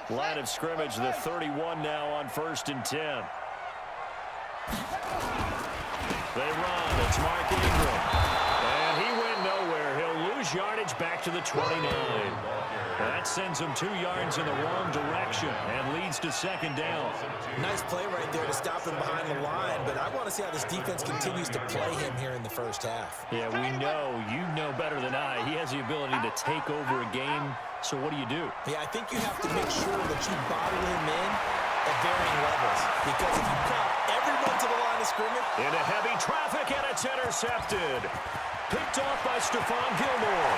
Line of scrimmage, the 31 now on 1st and 10. They run. It's Mark Ingram. And he went nowhere. He'll lose yardage back to the 29. That sends him 2 yards in the wrong direction and leads to 2nd down. Nice play right there to stop him behind the line, but I want to see how this defense continues to play him here in the first half. Yeah, we know. You know better than I. He has the ability to take over a game. So what do you do? Yeah, I think you have to make sure that you bottle him in at varying levels. Because if you got everyone to the line of scrimmage. Into heavy traffic, and it's intercepted. Picked off by Stephon Gilmore.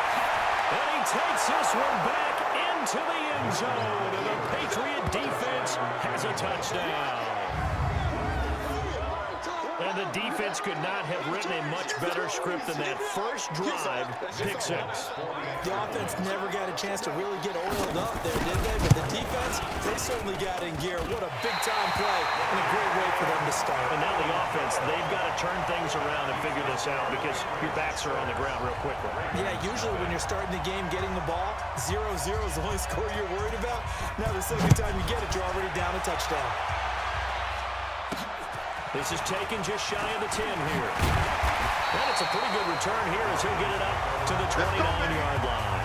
And he takes this one back into the end zone. And the Patriot defense has a touchdown. And the defense could not have written a much better script than that first drive, pick 6. The offense never got a chance to really get oiled up there, did they? But the defense, they certainly got in gear. What a big-time play and a great way for them to start. And now the offense, they've got to turn things around and figure this out because your backs are on the ground real quickly. Yeah, usually when you're starting the game, getting the ball, 0-0 is the only score you're worried about. Now the second time you get it, you're already down a touchdown. This is taken just shy of the 10 here. And it's a pretty good return here as he'll get it up to the 29-yard line.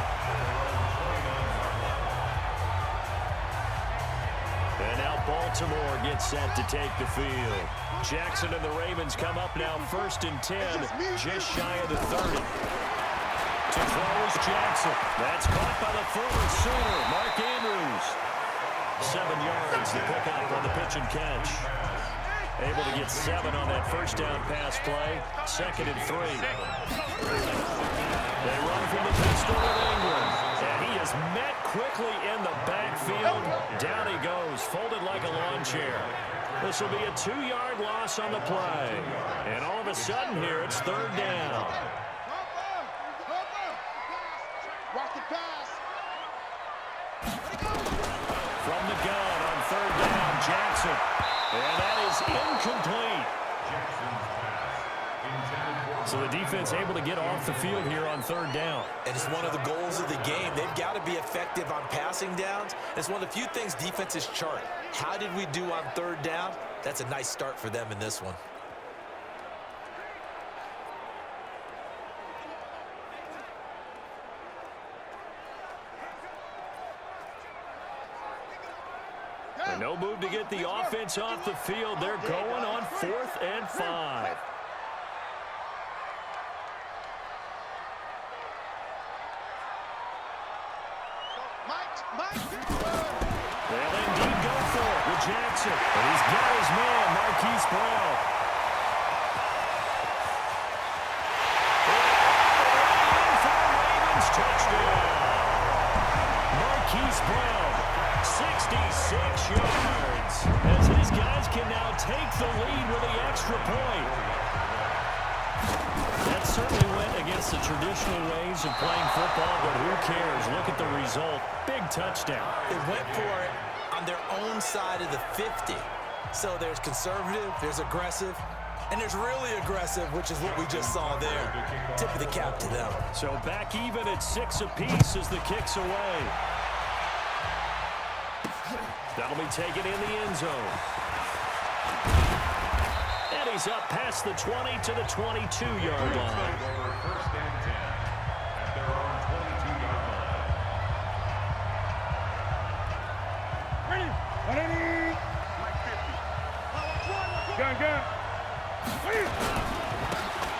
And now Baltimore gets set to take the field. Jackson and the Ravens come up now 1st and 10, just shy of the 30. To throw is Jackson. That's caught by the former Sooner, Mark Andrews. 7 yards to pick up on the pitch and catch. Able to get 7 on that first down pass play. 2nd and 3. They run from the pistol with Ingram. And he is met quickly in the backfield. Down he goes, folded like a lawn chair. This will be a 2-yard loss on the play. And all of a sudden here, it's 3rd down. From the gun on 3rd down, Jackson. And that is incomplete. So the defense able to get off the field here on 3rd down. And it's one of the goals of the game. They've got to be effective on passing downs. It's one of the few things defenses chart. How did we do on 3rd down? That's a nice start for them in this one. And no move to get the offense off the field. They're going on 4th and 5. They'll indeed go for it with Jackson. And he's got his man, Marquise Brown. Ravens touchdown. Marquise Brown. 66 yards as his guys can now take the lead with the extra point. That certainly went against the traditional ways of playing football, but who cares? Look at the result. Big touchdown. They went for it on their own side of the 50. So there's conservative, there's aggressive, and there's really aggressive, which is what we just saw there. Tip of the cap to them. So back even at 6 apiece as the kick's away. That'll be taken in the end zone. And he's up past the 20 to the 22-yard line. First and 10 at their own 22-yard line. Ready? Gun.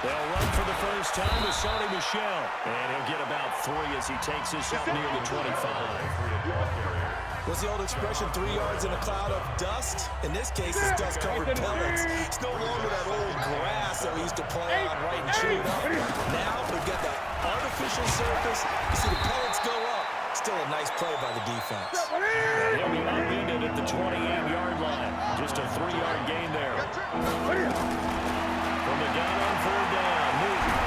They'll run for the first time with Sony Michel. And he'll get about 3 as he takes this up near the 25. What's the old expression, 3 yards in a cloud of dust? In this case, it's dust-covered pellets. It's no longer that old grass that we used to play on right and chew up. Now we've got that artificial surface. You see the pellets go up. Still a nice play by the defense. And he'll be upended at the 28-yard line. Just a 3-yard gain there. From the gun on 4th down, Newton.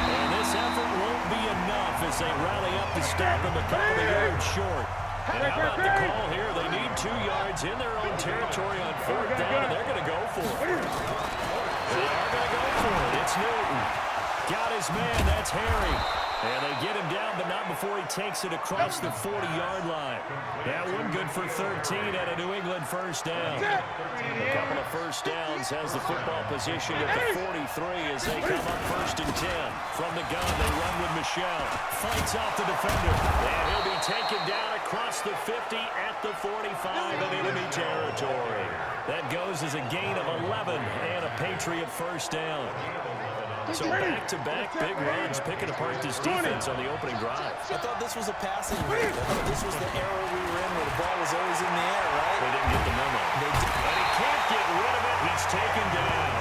And this effort won't be enough as they rally up to stop him a couple of yards short. And how about the call here? They need 2 yards in their own territory on 4th down, and they're going to go for it. They are going to go for it. It's Newton. Got his man. That's Harry. And they get him down, but not before he takes it across the 40-yard line. That one good for 13 and a New England first down. A couple of first downs has the football position at the 43 as they come up first and 10. From the gun, they run with Michel. Fights off the defender. And he'll be taken down across the 50 at the 45 in enemy territory. That goes as a gain of 11 and a Patriot first down. So back-to-back big runs, picking apart this defense on the opening drive. I thought this was a passing game. I thought this was the era we were in where the ball was always in the air, right? They didn't get the memo. And he can't get rid of it. He's taken down.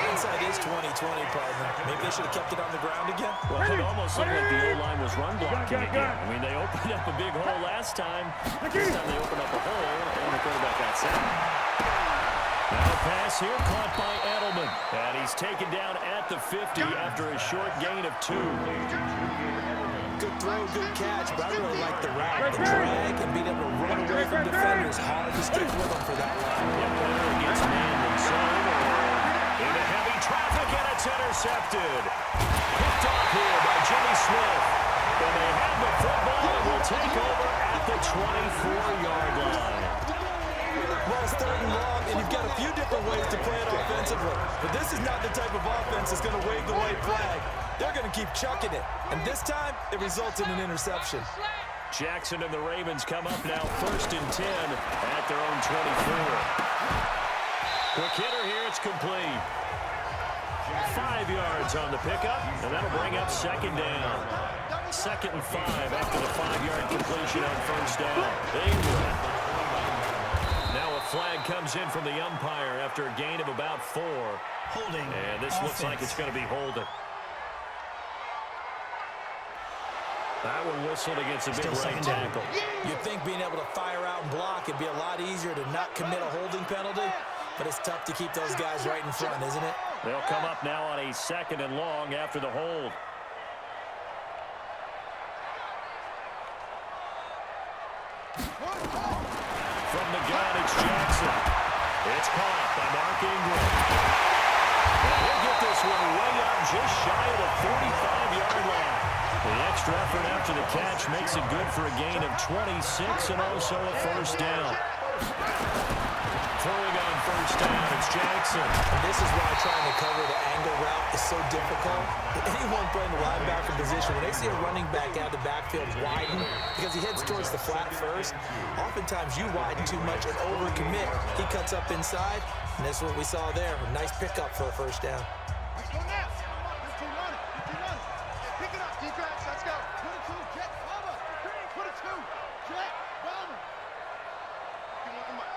Hindsight is 20/20, partner. Maybe they should have kept it on the ground again. Well, it almost looked like the O-line was run blocking again. I mean, they opened up a big hole last time. This time they opened up a hole, and the quarterback got set. Now a pass here caught by Edelman. And he's taken down at the 50 after a short gain of 2. Good throw, good catch, but I really like the route. The drag and being able to run away from defenders. Hard to stick with them for that line. Yeah, player against man themselves. Into heavy traffic, and it's intercepted. Picked off here by Jimmy Smith. And they have the football and will take over at the 24-yard line. Well, it's 3rd and long, and you've got a few different ways to play it offensively. But this is not the type of offense that's going to wave the white flag. They're going to keep chucking it. And this time, it results in an interception. Jackson and the Ravens come up now first and 10 at their own 24. Quick hitter here, it's complete. 5 yards on the pickup, and that'll bring up second down. 2nd and 5 after the 5-yard completion on first down. They win. Now a flag comes in from the umpire after a gain of about 4. Holding. And this looks like it's going to be holding. That one whistled against a big right tackle. You'd think being able to fire out and block it'd be a lot easier to not commit a holding penalty, but it's tough to keep those guys right in front, isn't it? They'll come up now on a 2nd and long after the hold. From the gun, it's Jackson. It's caught by Mark Ingram. And he'll get this one way up just shy of the 45-yard line. The extra effort after the catch makes it good for a gain of 26 and also a first down. Throwing on first down, it's Jackson. And this is why trying to cover the angle route is so difficult. Anyone playing the linebacker position, when they see a running back out of the backfield widen, because he heads towards the flat first, oftentimes you widen too much and overcommit. He cuts up inside, and that's what we saw there. A nice pickup for a first down. Let's go now. 15 run it. 15 run it. Pick it up, defense. Let's go. Put it 2, Jet, Bomber. Put it 2, Jet, Bomber.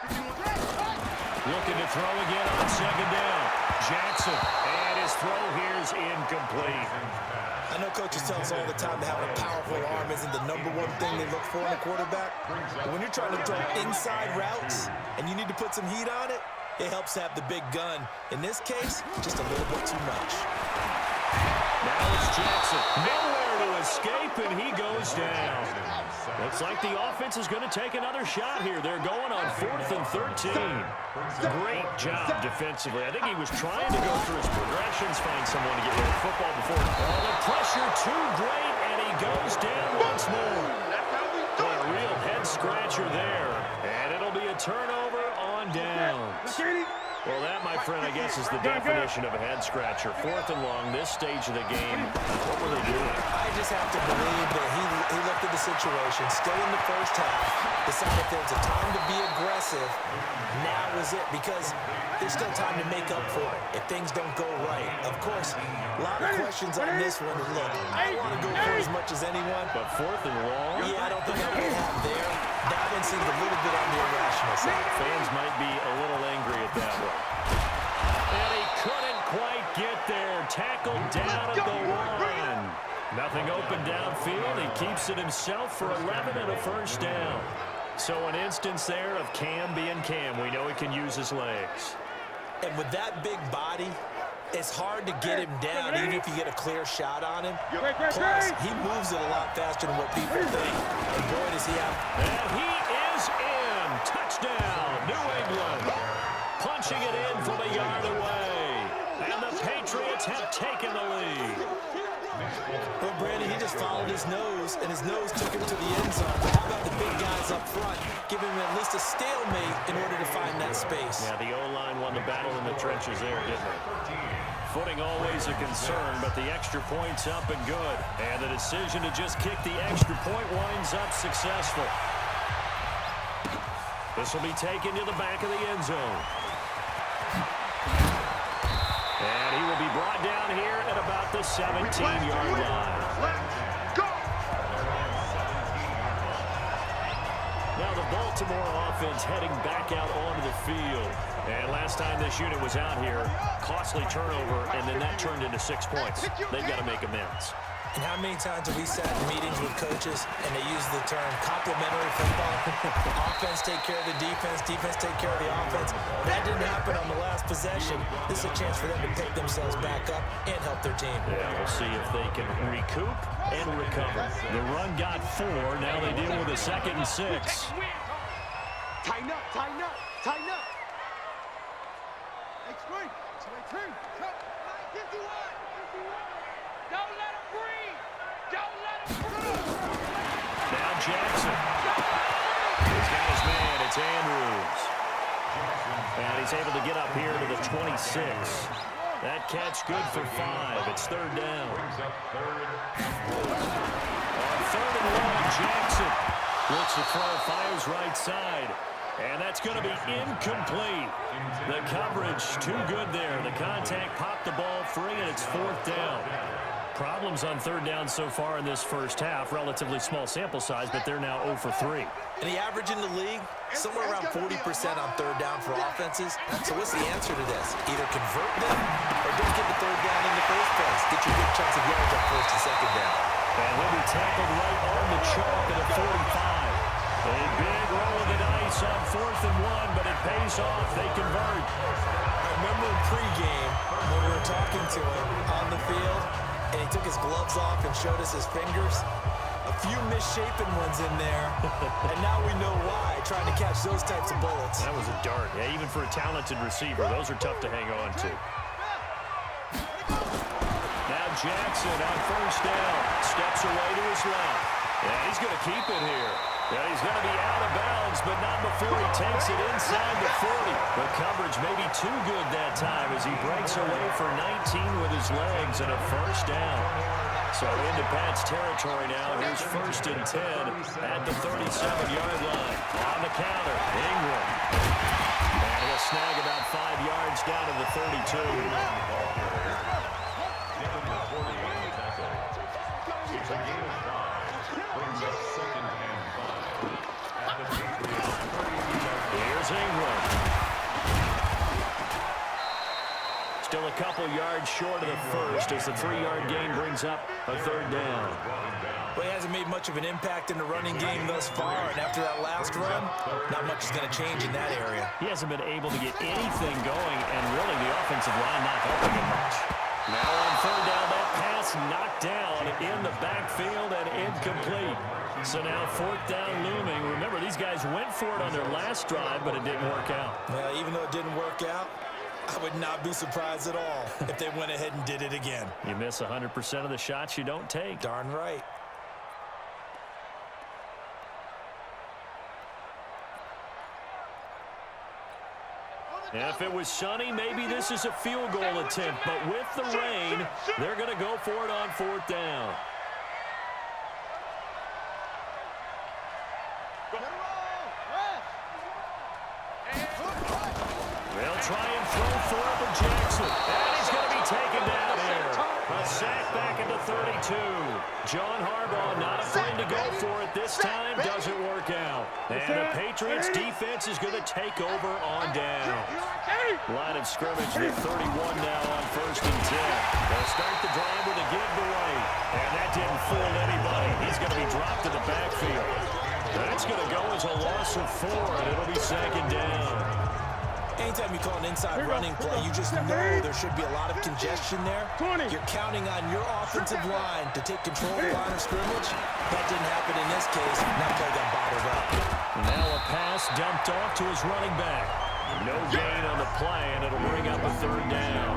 51, Jet, right. Looking to throw again on second down. Jackson, and his throw here is incomplete. I know coaches tell us all the time that having a powerful arm isn't the #1 thing they look for in a quarterback. But when you're trying to throw inside routes and you need to put some heat on it, it helps have the big gun. In this case, just a little bit too much. Now it's Jackson. Nowhere to escape, and he goes down. Looks like the offense is going to take another shot here. They're going on 4th and 13. Great job defensively. I think he was trying to go through his progressions, find someone to get rid of the football before. Oh, the pressure too great, and he goes down once more. Boy, a real head-scratcher there. And it'll be a turnover on downs. Well, that, my friend, I guess is the definition of a head-scratcher. 4th and long, this stage of the game. What were they doing? I just have to believe that he looked at the situation, still in the first half, decided there was a time to be aggressive. Now is it, because there's still time to make up for it if things don't go right. Of course, a lot of questions on this one. Look, I don't want to go for as much as anyone. But 4th and long? Yeah, I don't think I would have there. That one seemed a little bit on the irrational side. Fans might be a little angry at that one. And he couldn't quite get there. Tackled down at the 1. Nothing open downfield. He keeps it himself for 11 and a first down. So an instance there of Cam being Cam. We know he can use his legs. And with that big body, it's hard to get him down, even if you get a clear shot on him. Plus, he moves it a lot faster than what people think. And boy, does he have... And he is in. Touchdown, New England. Punching it in from a yard away. And the Patriots Patriots have taken the lead. Well, Brandon, he just followed his nose, and his nose took him to the end zone. But how about the big guys up front, giving him at least a stalemate in order to find that space? Yeah, the O-line won the battle in the trenches there, didn't it? Footing always a concern, but the extra point's up and good. And the decision to just kick the extra point winds up successful. This will be taken to the back of the end zone. And he will be brought down here at about the 17-yard line. Let's go! Now the Baltimore offense heading back out onto the field. And last time this unit was out here, costly turnover, and then that turned into 6 points. They've got to make amends. And how many times have we sat in meetings with coaches and they use the term complementary football? Offense take care of the defense, defense take care of the offense. That didn't happen on the last possession. This is a chance for them to pick themselves back up and help their team. Yeah, we'll see if they can recoup and recover. The run got 4. Now they deal with a 2nd and 6. Tighten up, tighten up, tighten up. Hey, screen. Screen. Cut. 51. Don't let him breathe. Don't let him breathe. Now Jackson. He's got his man. It's Andrews. And he's able to get up here to the 26. That catch good for 5. It's 3rd down. On 3rd and 1, Jackson looks to throw, fires right side. And that's going to be incomplete. The coverage too good there. The contact popped the ball free, and it's 4th down. Problems on 3rd down so far in this first half. Relatively small sample size, but they're now 0 for 3. And the average in the league, somewhere around 40% on 3rd down for offenses. So what's the answer to this? Either convert them or don't get the 3rd down in the first place. Get your big chunks of yards on 1st and 2nd down. And he'll be tackled right on the chalk at a 45. A big roll of the dice on 4th and 1, but it pays off. They convert. I remember in pregame when we were talking to him on the field, and he took his gloves off and showed us his fingers. A few misshapen ones in there, and now we know why, trying to catch those types of bullets. That was a dart. Yeah, even for a talented receiver, those are tough to hang on to. Now Jackson on 1st down. Steps away to his left. Yeah, he's going to keep it here. Yeah, he's going to be out of bounds, but not before he takes it inside the 40. The coverage may be too good that time as he breaks away for 19 with his legs and a 1st down. So into Pat's territory now. Here's 1st and 10 at the 37-yard line. On the counter, Ingram. And he'll snag about 5 yards down to the 32. Here's Ingram. Still a couple yards short of the first as the 3-yard gain brings up a 3rd down. Well, he hasn't made much of an impact in the running game thus far, and after that last run, not much is going to change in that area. He hasn't been able to get anything going, and really the offensive line not helping him much. Now on 3rd down, that pass knocked down in the backfield and incomplete. So now 4th down looming. Remember, these guys went for it on their last drive, but it didn't work out. Well, even though it didn't work out, I would not be surprised at all if they went ahead and did it again. You miss 100% of the shots you don't take. Darn right. If it was sunny, maybe this is a field goal attempt, but with the rain, they're going to go for it on 4th down. They'll try and throw for it with Jackson. And he's going to be taken down here. A sack back at the 32. John Harbaugh not afraid to go for it this time. Doesn't work out. And the Patriots defense is going to take over on down. Line of scrimmage at 31 now on 1st and 10. They'll start the drive with a give to White. And that didn't fool anybody. He's going to be dropped in the backfield. That's going to go as a loss of 4, and it'll be 2nd down. Anytime you call an inside running play, you just know there should be a lot of congestion there. You're counting on your offensive line to take control of the line of scrimmage. That didn't happen in this case. That play got bottled up. Now a pass dumped off to his running back. No gain on the play, and it'll bring up a 3rd down.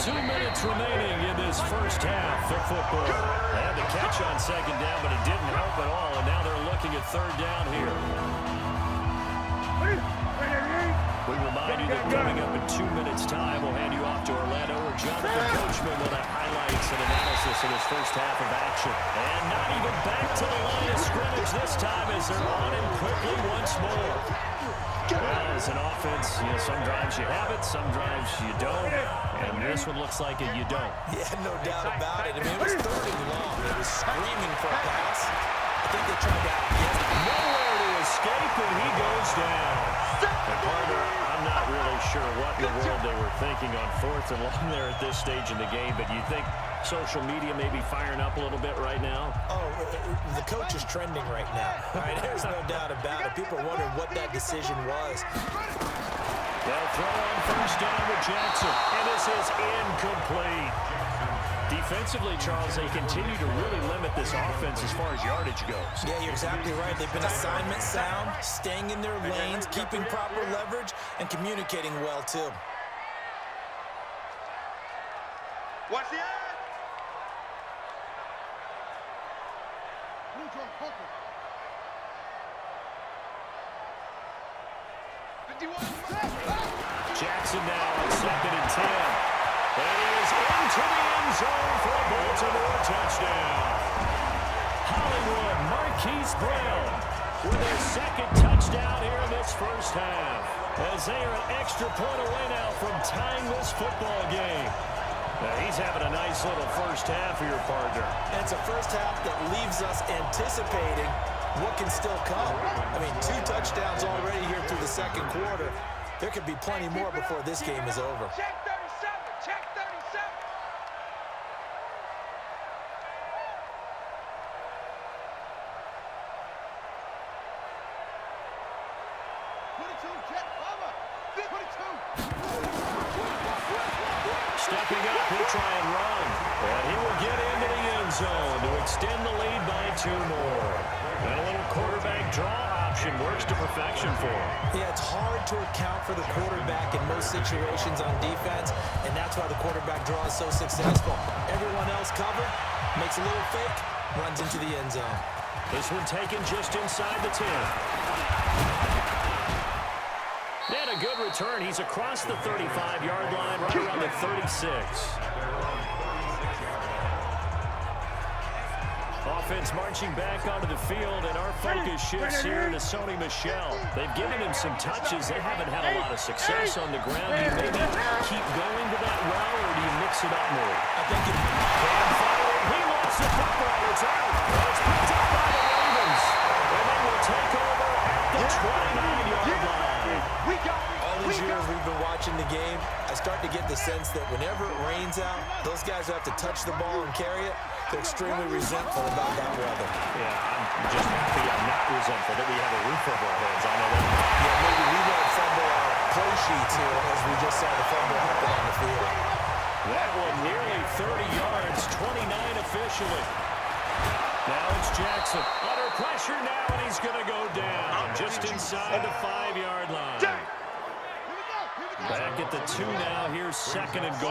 2 minutes remaining in this first half of football. They had the catch on second down, but it didn't help at all, and now they're looking at third down here. We remind you that coming up in 2 minutes' time, we'll hand you off to Orlando or Jonathan Coachman with highlights and analysis of his first half of action. And not even back to the line of scrimmage this time as they're on him quickly once more. Well, as an offense, some drives you have it, some drives you don't. And this one looks like you don't. Yeah, no doubt about it. I mean, it was third and long. It was screaming for a pass. I think they tried to outguess it. Nowhere to escape, and he goes down. And partner, I'm not really sure what in the world they were thinking on fourth and long there at this stage in the game, but you think social media may be firing up a little bit right now? Oh, the coach is trending right now. All right, there's no doubt about it. People are wondering what that decision was. They'll throw on first down with Jackson, and this is incomplete. Defensively, Charles, they continue to really limit this offense as far as yardage goes. Yeah, you're exactly right. They've been assignment sound, staying in their lanes, keeping proper leverage, and communicating well, too. Watch the end. Blue John Poker. 51. Jackson now on second and 10. And he is into the end zone for a Baltimore touchdown. Hollywood Marquise Brown with his second touchdown here in this first half. As they are an extra point away now from tying this football game. Now he's having a nice little first half here, partner. And it's a first half that leaves us anticipating what can still come. I mean, 2 touchdowns already here through the second quarter. There could be plenty more before this game is over. Check 37. Check 37. Stepping up, he'll try and run. And he will get into the end zone to extend the lead by 2 more. And a little quarterback draw option works to perfection for him. Yeah, it's hard to account for the quarterback in most situations on defense, and that's why the quarterback draw is so successful. Everyone else covered, makes a little fake, runs into the end zone. This one taken just inside the 10. And a good return. He's across the 35-yard line, right around the 36. Offense marching back onto the field, and our focus shifts here to Sony Michel. They've given him some touches. They haven't had a lot of success on the ground. Do you maybe keep going to that route, or do you mix it up more? I think it... He lost the football. It's out. It's picked up by the Ravens. And they will take over at the 29-yard line. All these years we've been watching the game, I start to get the sense that whenever it rains out, those guys who have to touch the ball and carry it, they're extremely resentful about that weather. Yeah, I'm just happy I'm not resentful that we have a roof over our heads. I know that. Yeah, maybe we won't fumble our play sheets here as we just saw the fumble happen on the field. That one nearly 30 yards, 29 officially. Now it's Jackson under pressure now, and he's going to go down just inside the 5-yard line. Back at the 2 now. Here's second and goal.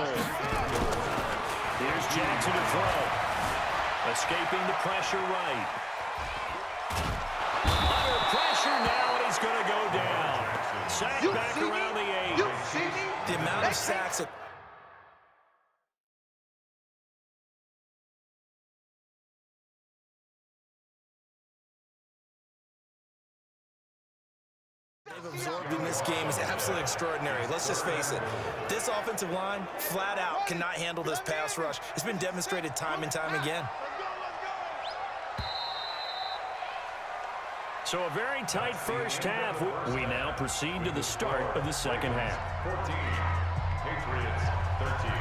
Here's Jackson to throw. Escaping the pressure right. Under pressure now, and he's going to go down. Sack back around the 8. The amount of sacks... they've absorbed in this game is absolutely extraordinary. Let's just face it. This offensive line, flat out, cannot handle this pass rush. It's been demonstrated time and time again. So a very tight first half. We now proceed to the start of the second half. 14, Patriots 13.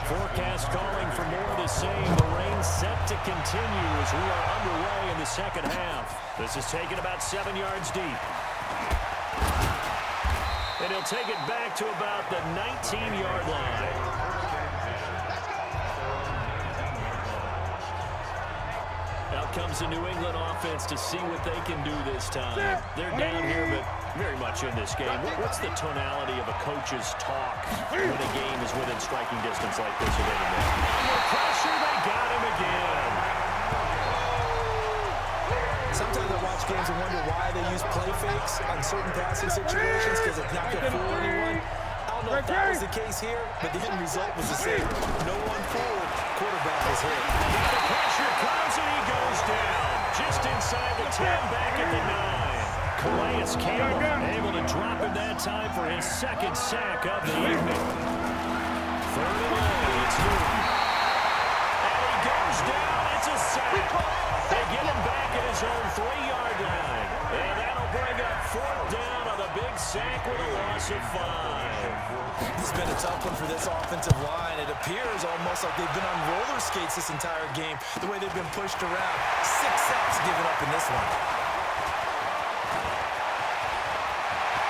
Forecast calling for more of the same. The rain set to continue as we are underway in the second half. This is taken about 7 yards deep. And he'll take it back to about the 19-yard line. Out comes the New England offense to see what they can do this time. They're down here, but Very much in this game. What's the tonality of a coach's talk when a game is within striking distance like this of anymore? Under pressure, they got him again. Sometimes I watch games and wonder why they use play fakes on certain passing situations because it's not going to fool anyone. I don't know if that was the case here, but the end result was the same. No one fooled. Quarterback was hit. The pressure comes and he goes down. Just inside the 10, back at the 9. Calais Campbell able to drop him that time for his second sack of the evening. Third and long, it's Newton. And he goes down, it's a sack. They get him back at his own 3-yard line. And that'll bring up fourth down on the big sack with a loss of 5. It's been a tough one for this offensive line. It appears almost like they've been on roller skates this entire game, the way they've been pushed around. 6 sacks given up in this one.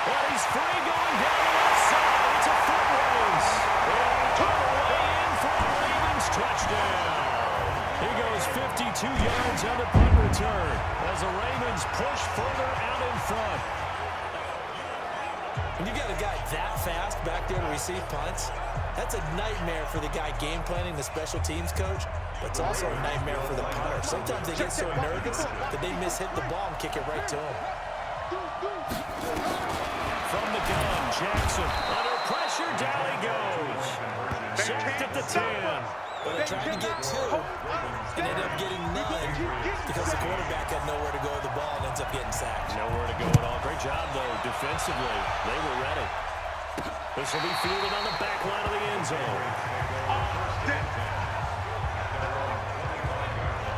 Well, he's free going down the left side. It's a foot race. And all the way in for the Ravens touchdown. He goes 52 yards on the punt return as the Ravens push further out in front. When you got a guy that fast back there to receive punts, that's a nightmare for the guy game planning, the special teams coach, but it's also a nightmare for the punter. Sometimes they get so nervous that they miss-hit the ball and kick it right to him. From the gun, Jackson under pressure, down he goes. Sacked at the 10. But they tried to get 2 and ended up getting none because the quarterback had nowhere to go with the ball and ends up getting sacked. Nowhere to go at all. Great job, though, defensively. They were ready. This will be fielded on the back line of the end zone.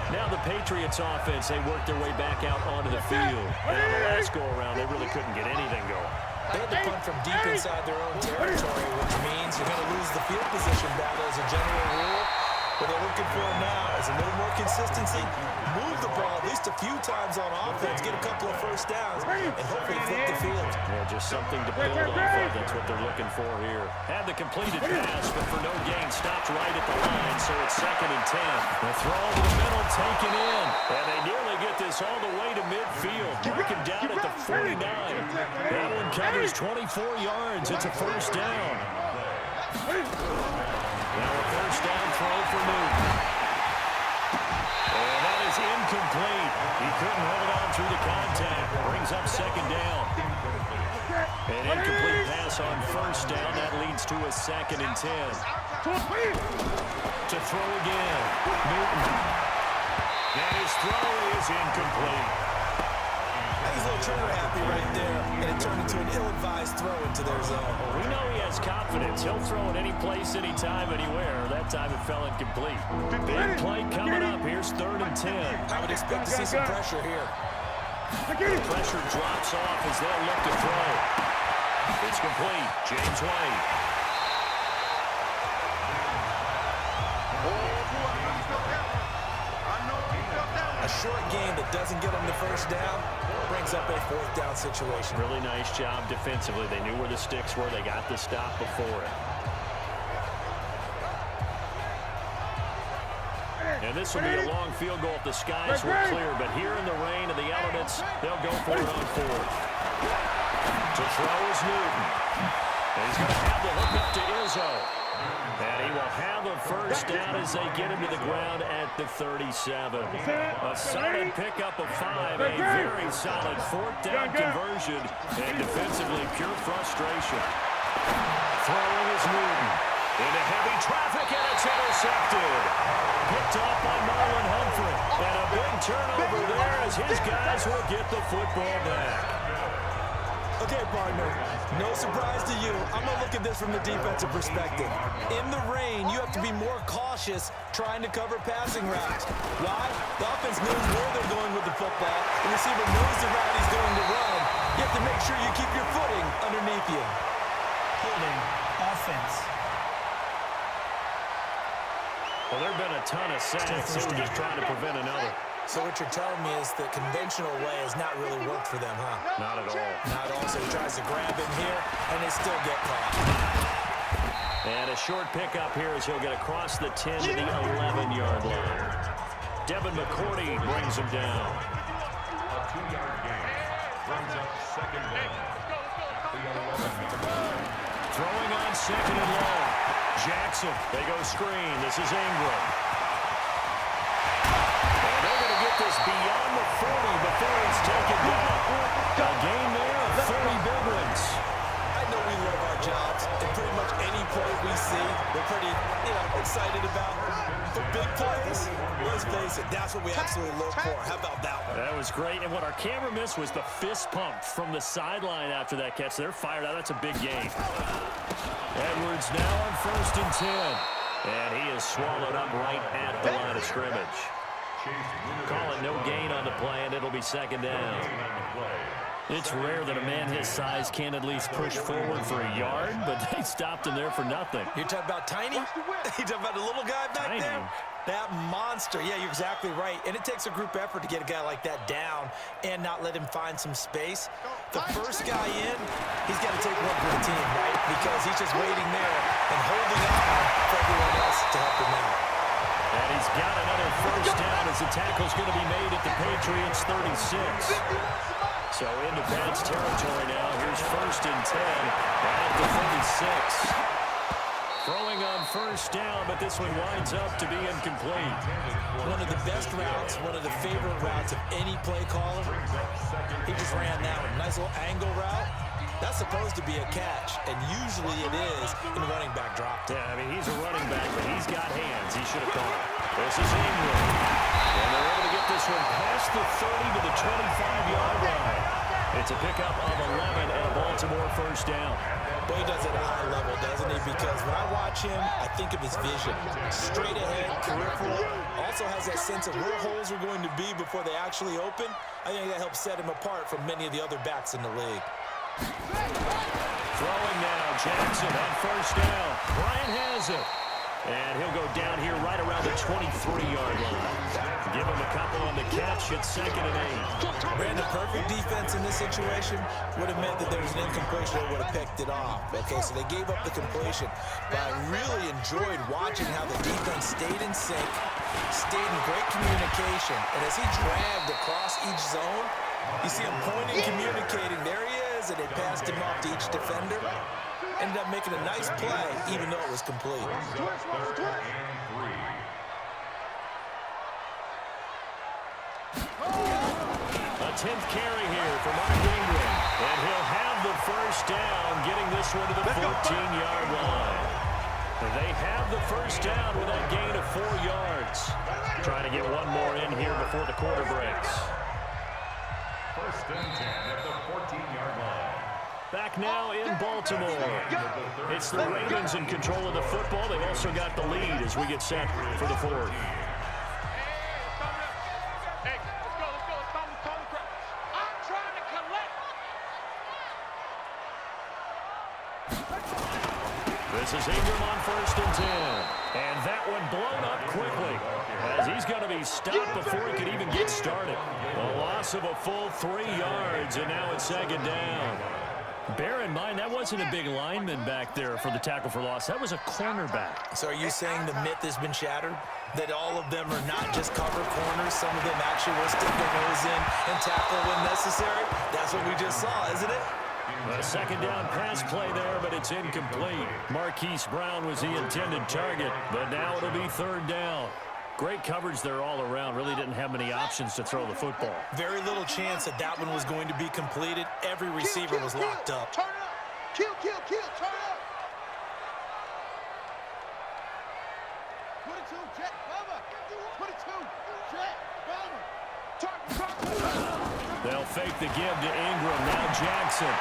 Now the Patriots offense, they worked their way back out onto the field. And on the last go-around, they really couldn't get anything going. They had to punt from deep inside their own territory, which means you're going to lose the field position battle as a general rule. What they're looking for now is a little more consistency, move the ball at least a few times on offense, get a couple of first downs, and hopefully flip the field. Yeah, just something to build off of. That's what they're looking for here. Had the completed pass, but for no gain, stopped right at the line, so it's 2nd and 10. The throw to the middle, taken in, and they nearly get this all the way to midfield. Marking down at the 49. That one covers 24 yards. It's a first down. Now a first down throw for Newton. And that is incomplete. He couldn't hold on through the contact. Brings up 2nd down. An incomplete pass on first down. That leads to a 2nd and 10. To throw again. Newton. And his throw is incomplete. He's a little trigger happy right there, and it turned into an ill-advised throw into their zone. We know he has confidence. He'll throw it any place, anytime, anywhere. That time it fell incomplete. Big play coming up. Here's 3rd and 10. I would expect to see some pressure here. The pressure drops off as they'll look to throw. It's complete. James White. A short game that doesn't get them the first down brings up a 4th down situation. Really nice job defensively. They knew where the sticks were. They got the stop before it. And this will be a long field goal if the skies were clear. But here in the rain and the elements, they'll go for it on 4th. To throw is Newton. And he's going to have the hook up to Izzo. And he will have a first down as they get him to the ground at the 37. A solid pickup of 5, a very solid 4th down conversion, and defensively pure frustration. Throwing is Newton. Into heavy traffic, and it's intercepted. Picked off by Marlon Humphrey. And a big turnover there as his guys will get the football back. Okay, partner, no surprise to you. I'm going to look at this from the defensive perspective. In the rain, you have to be more cautious trying to cover passing routes. Why? The offense knows where they're going with the football. The receiver knows the route he's going to run. You have to make sure you keep your footing underneath you. Holding offense. Well, there have been a ton of sacks. They were just trying to prevent another. So what you're telling me is the conventional way has not really worked for them, huh? Not at all. Not at all. So he tries to grab him here, and they still get caught. And a short pickup here as he'll get across the 10 to the 11-yard line. Devin McCourty brings him down. A 2-yard gain. brings up second down. Throwing on second and long. Jackson, they go screen. This is Ingram. And they're going to get this beyond the 40 before it's taken down. A gain there of 30 big ones. I know we love our jobs, and pretty much any play we see, we're pretty, excited about. For big plays, let's face it, that's what we absolutely look for. How about that one? That was great, and what our camera missed was the fist pump from the sideline after that catch. They're fired out. That's a big gain. Edwards now on 1st and 10, and he is swallowed up right at the line of scrimmage. Call it no gain on the play, and it'll be second down. It's rare that a man his size can't at least push forward for a yard, but they stopped him there for nothing. You're talking about Tiny? You're talking about the little guy back Tiny. there? That monster. Yeah, you're exactly right. And it takes a group effort to get a guy like that down and not let him find some space. The first guy in, he's got to take one for the team, right? Because he's just waiting there and holding on for everyone else to help him out. And he's got another first down as the tackle's going to be made at the Patriots' 36. So into Pats territory now. Here's 1st and 10 at the 36. Throwing on first down, but this one winds up to be incomplete. One of the best routes, one of the favorite routes of any play caller. He just ran that one. Nice little angle route. That's supposed to be a catch, and usually it is in running back drop. Yeah, I mean, he's a running back, but he's got hands. He should have caught it. This is Ingram. And they're able to get this one past the 30 to the 25-yard line. It's a pickup of 11 and a Baltimore first down. But he does it at a high level, doesn't he? Because when I watch him, I think of his vision. Straight ahead, peripheral. Also has that sense of where holes are going to be before they actually open. I think that helps set him apart from many of the other backs in the league. Throwing now, Jackson on first down. Bryant has it. And he'll go down here right around the 23-yard line. Give him a couple on the catch. It's 2nd and 8. Brandon, perfect defense in this situation would have meant that there was an incompletion that would have picked it off. Okay, so they gave up the completion. But I really enjoyed watching how the defense stayed in sync, stayed in great communication. And as he dragged across each zone, you see him pointing, communicating. There he is, and they passed him off to each defender. Ended up making a nice play, even though it was complete. A 10th carry here for Mark Ingram. And he'll have the first down, getting this one to the 14-yard line. They have the first down with that gain of 4 yards. Trying to get one more in here before the quarter breaks. 1st and 10 at the 14-yard line. Back now in Baltimore. It's the Ravens in control of the football. They've also got the lead as we get set for the 4th. This is Ingram on 1st and 10. And that one blown up quickly as he's going to be stopped before he could even get started. A loss of a full 3 yards, and now it's 2nd down. Bear in mind, that wasn't a big lineman back there for the tackle for loss. That was a cornerback. So are you saying the myth has been shattered? That all of them are not just cover corners? Some of them actually will stick their nose in and tackle when necessary? That's what we just saw, isn't it? A 2nd down pass play there, but it's incomplete. Marquise Brown was the intended target, but now it'll be 3rd down. Great coverage there all around. Really didn't have many options to throw the football. Very little chance that that one was going to be completed. Every receiver was locked up. Turn up. Kill, turn up. 22, Jet, Bubba. 22, Jet, Bubba. They'll fake the give to Ingram. Now Jackson.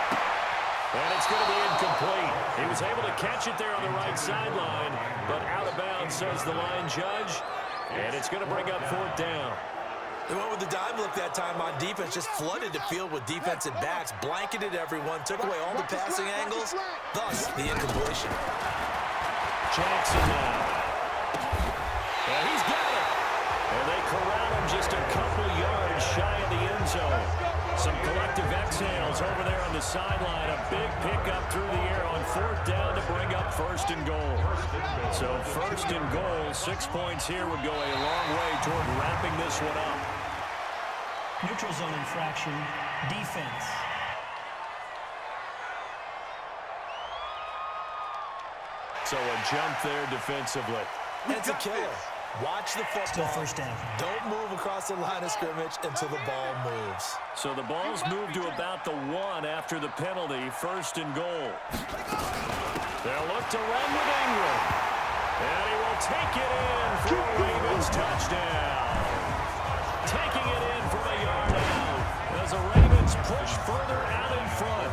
And it's going to be incomplete. He was able to catch it there on the right sideline, but out of bounds, says the line judge. And it's going to bring up 4th down. They went with the dime look that time on defense, just flooded the field with defensive backs, blanketed everyone, took away all the passing angles, thus the incompletion. Jackson now. And he's got it. And they corral him just a couple yards shy of the end zone. Some collective exhales over there on the sideline. A big pickup through the air on 4th down to bring up 1st and goal. So 1st and goal, 6 points here would go a long way toward wrapping this one up. Neutral zone infraction defense. So a jump there defensively. It's a killer. Watch the football. Still first down. Don't move across the line of scrimmage until the ball moves. So the ball's moved to about the 1 after the penalty, 1st and goal. They'll look to run with Ingram. And he will take it in for a Ravens touchdown. Taking it in from a yard out as the Ravens push further out in front.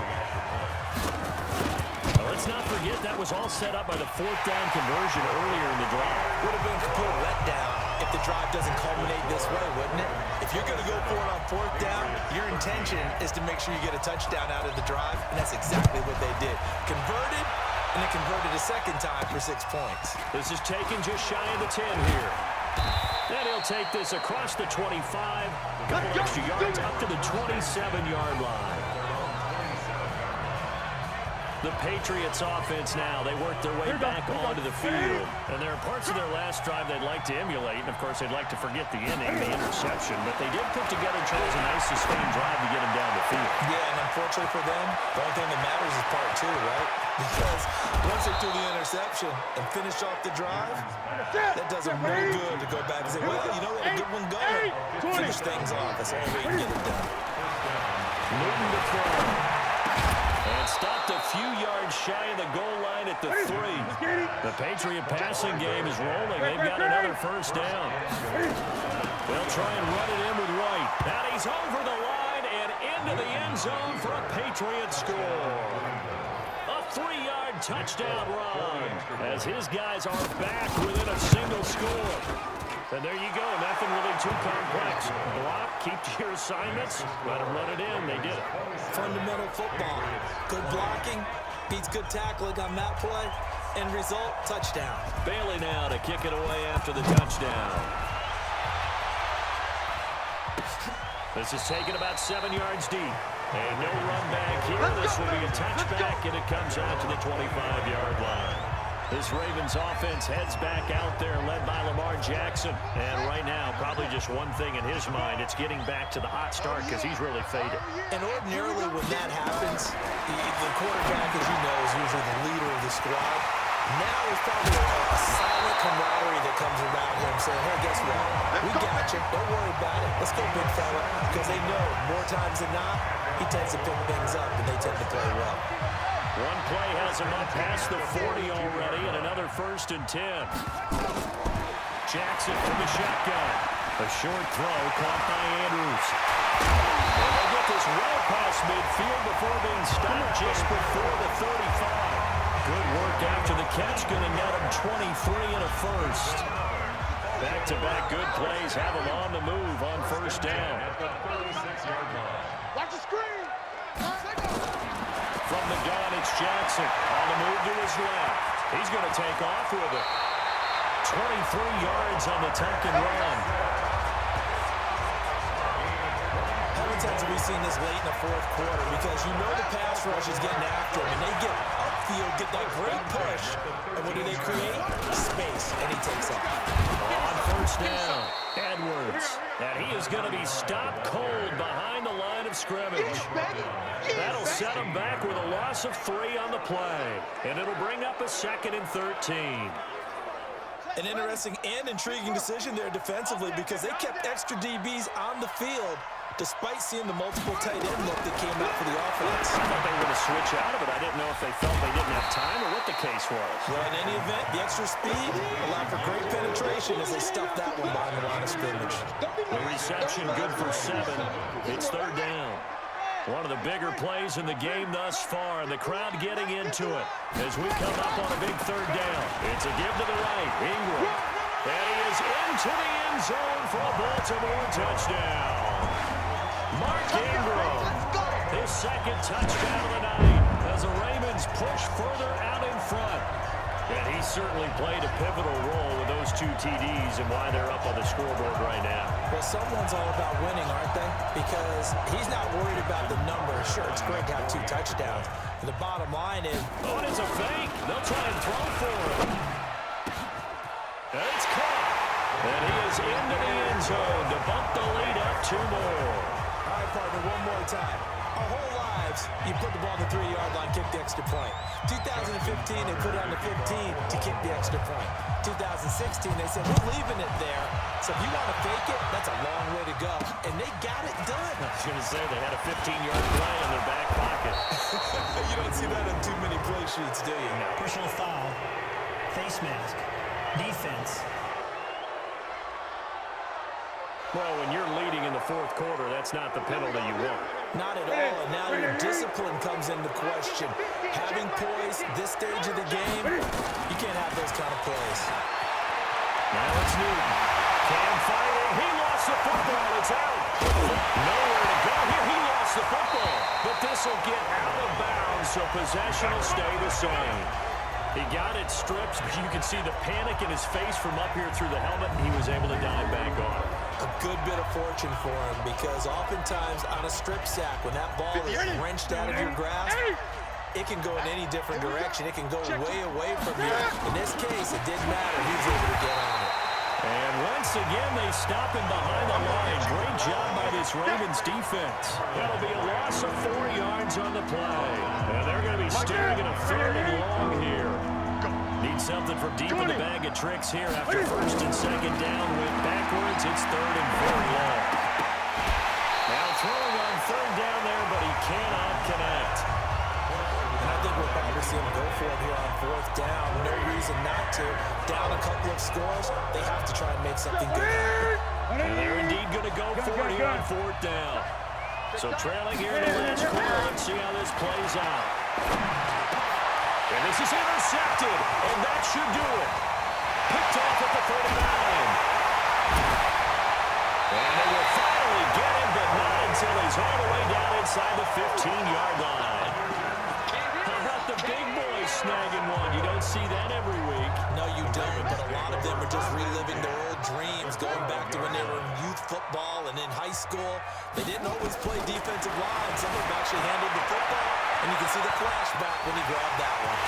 Let's not forget that was all set up by the 4th down conversion earlier in the drive. Would have been a complete letdown if the drive doesn't culminate this way, wouldn't it? If you're going to go for it on 4th down, your intention is to make sure you get a touchdown out of the drive, and that's exactly what they did. Converted, and then converted a second time for 6 points. This is taken just shy of the 10 here. And he'll take this across the 25, a couple extra yards up to the 27-yard line. The Patriots offense now, they work their way back onto the field. And there are parts of their last drive they'd like to emulate. And, of course, they'd like to forget the inning, the interception. But they did put together, Charles, a nice sustained drive to get them down the field. Yeah, and unfortunately for them, the only thing that matters is part 2, right? Because once they threw the interception and finished off the drive, that does them no good to go back and say, well, you know what, a good one going. Finish things off. That's the only way you can get it done. Newton to throw. And stopped a few yards shy of the goal line at the 3. The Patriot passing game is rolling. They've got another 1st down. They'll try and run it in with White. And he's over the line and into the end zone for a Patriot score. A 3-yard touchdown run as his guys are back within a single score. And there you go, nothing really too complex. Block, keep to your assignments, let them run it in. They did it. Fundamental football. Good blocking, beats good tackling on that play. End result, touchdown. Bailey now to kick it away after the touchdown. This is taken about 7 yards deep. And no run back here. This will be a touchback, and it comes out to the 25-yard line. This Ravens offense heads back out there, led by Lamar Jackson. And right now, probably just one thing in his mind. It's getting back to the hot start because he's really faded. And ordinarily when that happens, the quarterback, as you know, is usually the leader of the squad. Now there's probably a silent camaraderie that comes around him saying, hey, guess what? We got you. Don't worry about it. Let's go, big fella. Because they know more times than not, he tends to pick things up, and they tend to play well. One play has him up past the 40 already, and another 1st and 10. Jackson from the shotgun. A short throw caught by Andrews. And they get this well past midfield before being stopped just before the 35. Good work after the catch, going to net him 23 and a 1st. Back-to-back good plays have him on the move on 1st down. Watch the screen. From the gun, it's Jackson on the move to his left. He's going to take off with it. 23 yards on the tuck and run. How many times have we seen this late in the 4th quarter? Because you know the pass rush is getting after him, and they get upfield, get that great push, and what do they create? Space, and he takes off. On 1st down, Edwards. And he is going to be stopped cold behind the line of scrimmage. That'll set him back with a loss of 3 on the play. And it'll bring up a 2nd and 13. An interesting and intriguing decision there defensively because they kept extra DBs on the field despite seeing the multiple tight end look that came out for the offense. I thought they were going to switch out of it. I didn't know if they felt they didn't have time or what the case was. Well, in any event, the extra speed allowed for great penetration as they stuffed that one behind the line of scrimmage. The reception good for 7. It's 3rd down. One of the bigger plays in the game thus far, and the crowd getting into it as we come up on a big 3rd down. It's a give to the right, Ingram. And he is into the end zone for a Baltimore touchdown. Mark Ingram, his 2nd touchdown of the night as the Ravens push further out in front. And he certainly played a pivotal role with those 2 TDs and why they're up on the scoreboard right now. Well, someone's all about winning, aren't they? Because he's not worried about the numbers. Sure, it's great to have 2 touchdowns. But the bottom line is... Oh, and it's a fake. They'll try and throw for him. And it's caught. And he is into the end zone to bump the lead up 2 more. All right, partner, one more time. Our whole lives, you put the ball on the 3-yard line, kick the extra point. 2015, they put it on the 15 to kick the extra point. 2016, they said, we're leaving it there. So if you want to fake it, that's a long way to go. And they got it done. I was going to say they had a 15-yard play in their back pocket. You don't see that on too many play sheets, do you? No. Personal foul. Face mask. Defense. Well, when you're leading in the fourth quarter, that's not the penalty you want. Not at all, and now your discipline comes into question. Having poise this stage of the game, you can't have those kind of plays. Now it's Newton. Cam fighting. He lost the football. It's out. Nowhere to go here. He lost the football. But this will get out of bounds, so possession will stay the same. He got it stripped. You can see the panic in his face from up here through the helmet, and he was able to dive back on it. A good bit of fortune for him, because oftentimes on a strip sack, when that ball is wrenched out of your grasp, it can go in any different direction. It can go way away from you. In this case, it didn't matter. He was able to get on it. And once again, they stop him behind the line. Great job by this Ravens defense. That'll be a loss of 4 yards on the play. And they're going to be staring at a 3rd and long here. Need something from deep in the bag of tricks here after 1st and 2nd down. Went backwards. It's 3rd and very long. Now throwing on 3rd down there, but he cannot connect. And I think we'll probably see him go for it here on 4th down. No reason not to. Down a couple of scores, they have to try and make something good happen. And they're indeed going to go for it here on 4th down. So trailing here in the last quarter. Let's see how this plays out. And this is intercepted, and that should do it. Picked off at the 39. And they will finally get him, but not until he's all the way down inside the 15-yard line. How about the big boys snagging one? You don't see that every week. No, you don't, but a lot of them are just reliving their old dreams, going back to when they were in youth football and in high school. They didn't always play defensive line. Some of them actually handled the football, and you can see the flashback when he grabbed that one.